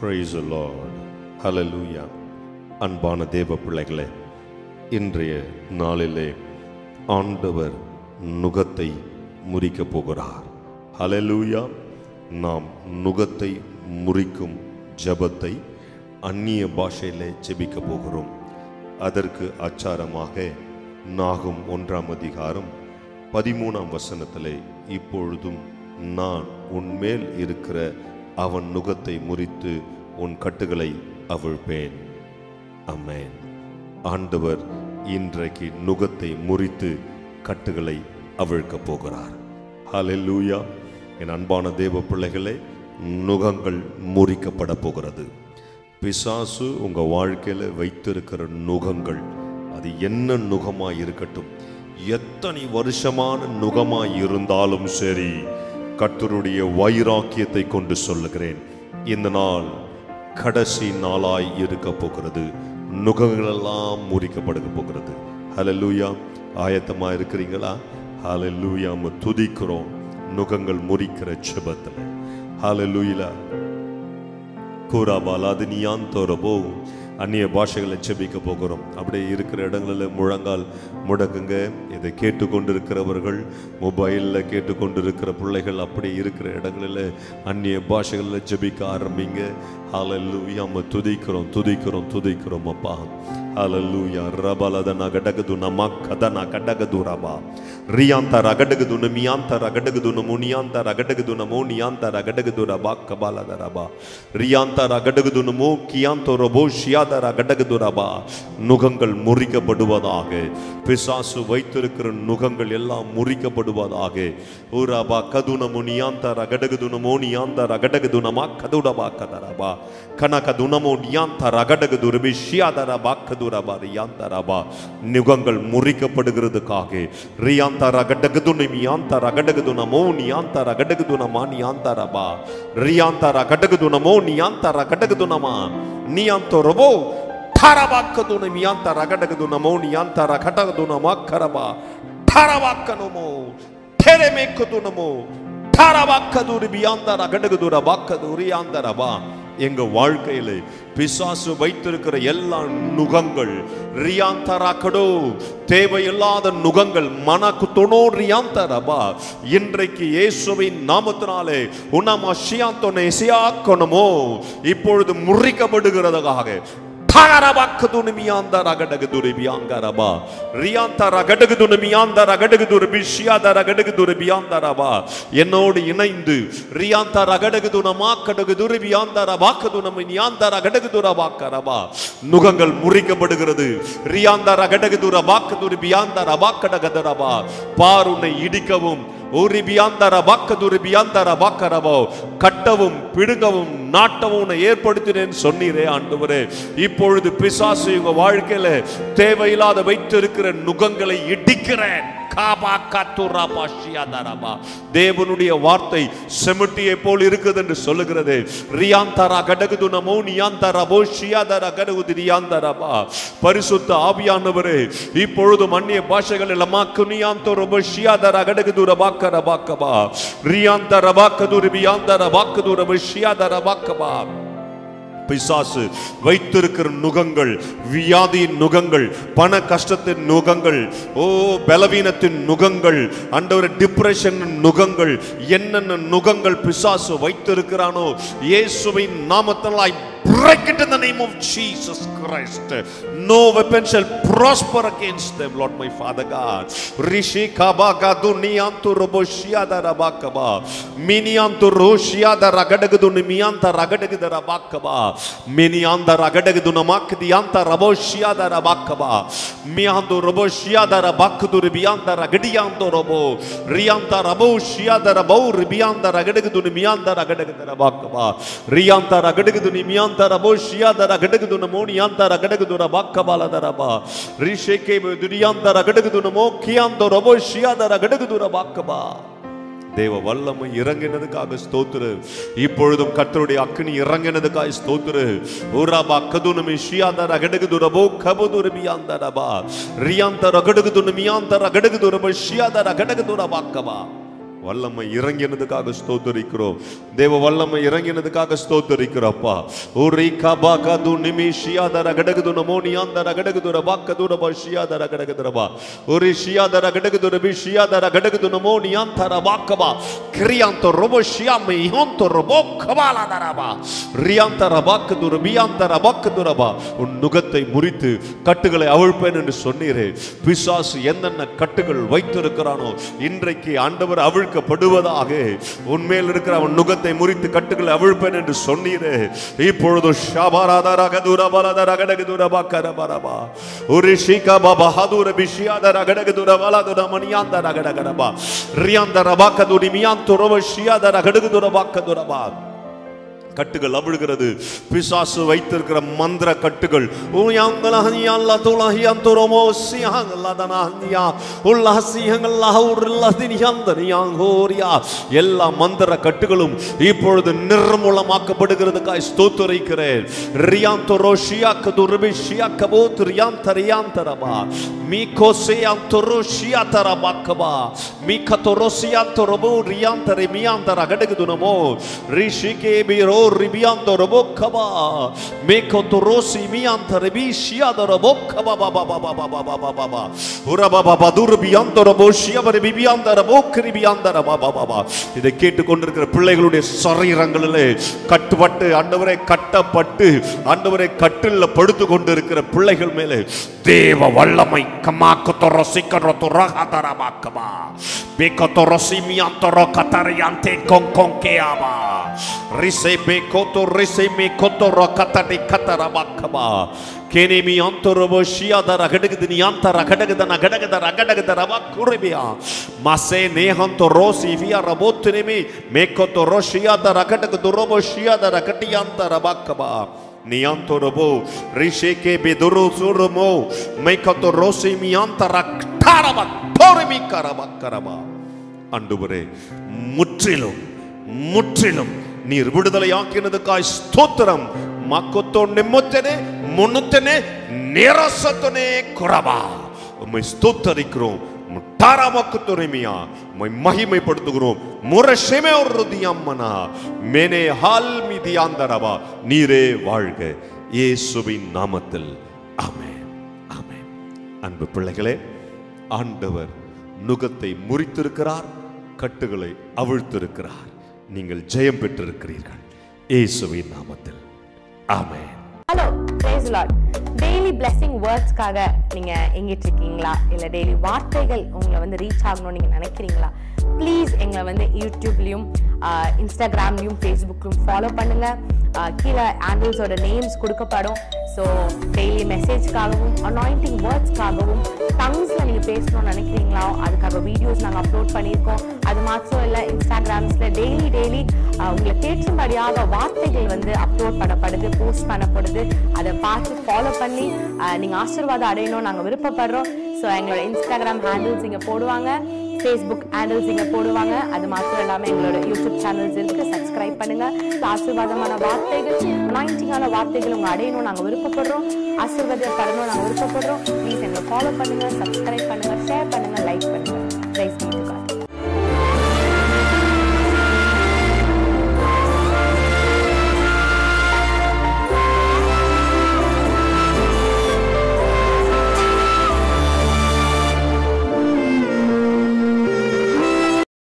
Praise the Lord. Hallelujah. அன்பான தேவ பிள்ளைகளே, இன்றைய நாளிலே ஆண்டவர் நுகத்தை முறிக்கப் போகிறார். ஹல்லேலூயா. நாம் நுகத்தை முறிக்கும் ஜெபத்தை அந்நிய பாஷையிலே ஜெபிக்க போகிறோம். அதற்கு அச்சாரமாக நாகும் 1ஆம் அதிகாரம் 13ஆம் வசனத்திலே, இப்பொழுதும் நான் உன்மேல் இருக்கிற அவன் நுகத்தை முறித்து உன் கட்டுகளை அவிழ்ப்பேன். ஆமென். ஆண்டவர் இன்றைக்கு நுகத்தை முறித்து கட்டுகளை அவிழ்க்கப் போகிறார். ஹல்லேலூயா. என் அன்பான தேவ பிள்ளைகளே, நுகங்கள் முறிக்கப்பட போகிறது. பிசாசு உங்க வாழ்க்கையில வைத்திருக்கிற நுகங்கள், அது என்ன நுகமாய் இருக்கட்டும், எத்தனை வருஷமான நுகமாய் இருந்தாலும் சரி, கர்த்தருடைய வைராக்கியத்தை கொண்டு சொல்லுகிறேன், இந்த நாள் கடைசி நாளாய் இருக்க போகிறது. நுகங்கள் எல்லாம் முறிக்கப்பட போகிறது. ஹல்லேலூயா. ஆயத்தமா இருக்கிறீங்களா? ஹல்லேலூயா. துதிக்கிறோம் நுகங்கள் முறிக்கிற ஜெபத்துல. ஹல்லேலூயா. கூராபாலாது நியாந்தோரபோ அந்நிய பாஷைகளை ஜெபிக்க போகிறோம். அப்படியே இருக்கிற இடங்களில் முழங்கால் முடக்குங்க. இதை கேட்டுக்கொண்டிருக்கிறவர்கள், மொபைலில் கேட்டுக்கொண்டிருக்கிற பிள்ளைகள், அப்படி இருக்கிற இடங்களில் அந்நிய பாஷைகளில் ஜெபிக்க ஆரம்பிங்க. ஹல்லேலூயா. துதிக்கிறோம் துதிக்கிறோம் துதிக்கிறோம் அப்பா. ஹல்லேலூயா. ரபலதன கடகது நமக்கதன கடகது ரபா ரியாந்த ரகடகது நமியாந்த ரகடகது நமுனியாந்த ரகடகது நமோனியாந்த ரகடகது ரபா கபாலத ரபா ரியாந்த ரகடகது நமோ கியாந்த ரபோ ஷியாத ரகடகது ரபா. நுகங்கள் முறிக்கப்படுவதாக. பிசாசு வைத்திருக்கிற நுகங்கள் எல்லாம் முறிக்கப்படுவதாக. ஊரபா கதுன முனியாந்த ரகடகது நமோனியாந்த ரகடகது நம கதுடபா கதரபா கனகது நமோனியாந்த ரகடகது ரபி ஷியாத ரபா கதுரபா ரியாந்த ரபா. நுகங்கள் முறிக்கப்படுகிறதுக்காக ரியாந்த ரகடகது நிமியாந்த ரகடகது நமோ நியாந்த ரகடகது நம நியாந்த ரபா ரியாந்த ரகடகது நமோ நியாந்த ரகடகது நம நியாந்த ரபோ தரபாக்கது நிமியாந்த ரகடகது நமோ நியாந்த ரகடகது நம கரபா தரபாக்கனமோ தெரமேக்கது நமோ தரபாக்கது ரியாந்த ரகடகது ரபாக்கது ரியாந்த ரபா. எங்க வாழ்க்கையில பிசாசு வைத்திருக்கிற எல்லா நுகங்கள், ரியாந்தராக்கடோ தேவையில்லாத நுகங்கள், மனக்கு தொனோ ரியாந்தரபா, இன்றைக்கு இயேசுவின் நாமத்தினாலே உனமஷியாந்தோனே சியாக்கணுமோ இப்பொழுது முறிக்கப்படுகிறதாக. என்னோடு இணைந்து நுகங்கள் முறிக்கப்படுகிறது. பாருனை இடிக்கவும் கட்டவும் பிடுங்கவும் நாட்டவும் ஏற்படுத்தினேன் சொன்னீரே ஆண்டவரே. இப்பொழுது பிசாசு உங்க வாழ்க்கையில தேவையில்லாத வைத்திருக்கிற நுகங்களை இடிக்கிறேன். தேவனுடைய வார்த்தை செமிட்டியை போல் இருக்குது என்று சொல்லுகிறது. பரிசுத்த ஆவியானவரே, இப்பொழுது அந்நிய பாஷைகள் பிசாசு வைத்திருக்கிற நுகங்கள், வியாதியின் நுகங்கள், பண கஷ்டத்தின் நுகங்கள், பலவீனத்தின் நுகங்கள், ஆண்டவரே டிப்ரெஷன் நுகங்கள், என்னென்ன நுகங்கள் பிசாசு வைத்திருக்கிறானோ இயேசுவின் நாமத்தினால் break it in the name of Jesus Christ. No weapon shall prosper against them, Lord my Father God. Rishi kabaga duniyantu roboshiyada rabakaba miniyantu roshiyada ragadagdu nimiyanta ragadagdu rabakaba miniyanda ragadagdu namakdiyanta roboshiyada rabakaba miyandu roboshiyada rabakdu ribiyanda ragadiyantu robo riyanta roboshiyada rabo ribiyanda ragadagdu nimiyanda ragadagdu rabakaba riyanta ragadagdu nimiyanta ரபோஷியாதர கடகது நமோனியாந்தர கடகது ரபாக்கபாலதரபா ரிஷேகே துரியாந்தர கடகது நமோ கியாந்தர ரபோஷியாதர கடகது ரபாக்கபா. தேவ வல்லமை இறங்கினதுக்காக ஸ்தோத்திரு. இப்பொழுதும் கர்த்தருடைய அக்கினி இறங்கினதுக்காக ஸ்தோத்திரு. ஊராபா கதுனமி ஷியாதர கடகது ரபோ கபது ரபியாந்தரபா ரியாந்தர கடகது நிமியாந்தர கடகது ரபோ ஷியாதர கடகது ரபாக்கபா. வல்லமை இறங்கினதுக்காக ஸ்தோத்திரிக்கிறோம். தேவ வல்லமை இறங்கினதுக்காக ஸ்தோத்திரிக்கிறோம்ப்பா. ஓரி கபாகது நிமிஷியாதர கடகதுன மோனியாந்தர கடகதுர பாக்கதுர பஷியாதர கடகதுரபா. ஓரி ஷியாதர கடகதுர பிஷியாதர கடகதுன மோனியாந்தர பாக்கபா. கிரியாந்தோ ரோபஷியாமே யோந்தோ ரோபோக்கபாலதரபா. ரியாந்தர பாக்கதுர பியாந்தர பாக்கதுரபா. உன் நுகத்தை முறித்து கட்டுகளை அவிழ்ப்பேன் என்று சொன்னீரே. பிசாசு என்னென்ன கட்டுகள் வைத்திருக்கிறானோ இன்றைக்கு ஆண்டவர் அவிழ்க்கப்படுவதாக. உன்மேல் இருக்கிற அவன் நுகத்தை முறித்து கட்டுகளை அவிழ்ப்பேன் என்று சொன்னீரே. இப்பொழுது கட்டுகள் அவிழ்கிறது. பிசாசு வைத்திருக்கிற மந்திர கட்டுகள் எல்லா மந்திர கட்டுகளும் இப்பொழுது நிர்மூலமாக்கப்படுகிறதுக்காக ஸ்தோத்திரிக்கிறேன். ribiando robokaba mekoto rosi mianta rebishia da robokaba baba baba baba baba baba ura baba badur biando roboshia bare bibianda robokri bianda baba baba. இதை கேட்டுக்கொண்டிருக்கிற பிள்ளைகளுடைய சரீரங்களிலே கட்டுப்பட்டு ஆண்டவரே கட்டப்பட்டு ஆண்டவரே கட்டில்ல படுத்து கொண்டிருக்கிற பிள்ளைகள் மேலே தேவ வல்லமை கமாக்கto rosikaro rahatarabakaba bekoto rosimianto rokatariante konkonkeaba risebe koto reseme koto rokatari katarabakaba kenemi antorobo shiadara gadagdini antara gadagdana gadagdara gadagdara bakuribia mase nehanto rosi via rabotnemi mekoto roshiadara gadagdorobo shiadara katiantara bakaba niantorobo risheke bedoro suromo mekoto rosi miantara taraba torimi karabakaraba. ஆண்டவரே முற்றிலும் முற்றிலும் நீர் விடுதலையாக்கினதுக்காய் ஸ்தோத்திரம். மக்கத்தோ நிம்மத்தனே முன்னுத்தனே நிரசத்தனே குரபா உம்மை ஸ்தோத்தரிக்கிறோம். முட்டாரா மக்கத்துரிமையா உம்மை மகிமைப்படுத்துகிறோம். முரஷமே ஒருதியம்மனா மேனே ஹால் மிதியாந்தரவா நீரே வாழ்க இயேசுவின் நாமத்தில் ஆமென் ஆமென். அன்பு பிள்ளைகளே, ஆண்டவர் நுகத்தை முறித்திருக்கிறார், கட்டுகளை அவிழ்த்திருக்கிறார். நீங்கள் ஜெயம் பெற்றிருக்கிறீர்கள் இயேசுவின் நாமத்தில் amen. Hello, praise the Lord. Daily blessing வேர்ட்ஸ்க்காக நீங்க எங்கிட்டு இருக்கீங்களா? இல்ல டெய்லி வார்த்தைகள் உங்களை வந்து ரீச் ஆகணும்னு நீங்க நினைக்கிறீங்களா? ப்ளீஸ் எங்களை வந்து யூடியூப்லயும் இன்ஸ்டாகிராம்லயும் ஃபேஸ்புக்லயும் ஃபாலோ பண்ணுங்க. கீழே ஆண்டில்ஸோட நேம்ஸ் கொடுக்கப்படும். ஸோ டெய்லி மெசேஜ்க்காகவும் அனாயிண்டிங் வேர்ட்ஸ்க்காகவும் டங்ஸில் நீங்கள் பேசணும்னு நினைக்கிறீங்களா? அதுக்காக வீடியோஸ் நாங்கள் அப்லோட் பண்ணியிருக்கோம். அது மாத்திரம் இல்லை, இன்ஸ்டாகிராம்ஸில் டெய்லி உங்களுக்கு ஏற்றும்படியாக வார்த்தைகள் வந்து அப்லோட் பண்ணப்படுது, போஸ்ட் பண்ணப்படுது. அதை பார்த்து ஃபாலோ பண்ணி நீங்கள் ஆசீர்வாதம் அடையணும் நாங்கள் விருப்பப்படுறோம். ஸோ எங்களோட இன்ஸ்டாகிராம் ஹேண்டில்ஸ் இங்கே போடுவாங்க, ஃபேஸ்புக் ஹேண்டில்ஸ் இங்கே போடுவாங்க. அது மாத்திரம் இல்லாமல் எங்களோட யூடியூப் சேனல்ஸ் இருக்குது, சப்ஸ்கிரைப் பண்ணுங்கள். ஆசீர்வாதமான வார்த்தைகள், அனாயிண்டிங்கான வார்த்தைகள் உங்கள் அடையணும் நாங்கள் விருப்பப்படுறோம். ஆசீர்வாதம் தரணும் நாங்கள் விருப்பப்படுறோம். ப்ளீஸ் எங்களை ஃபாலோ பண்ணுங்கள், சப்ஸ்கிரைப் பண்ணுங்கள், ஷேர் பண்ணுங்கள், லைக் பண்ணுங்கள்.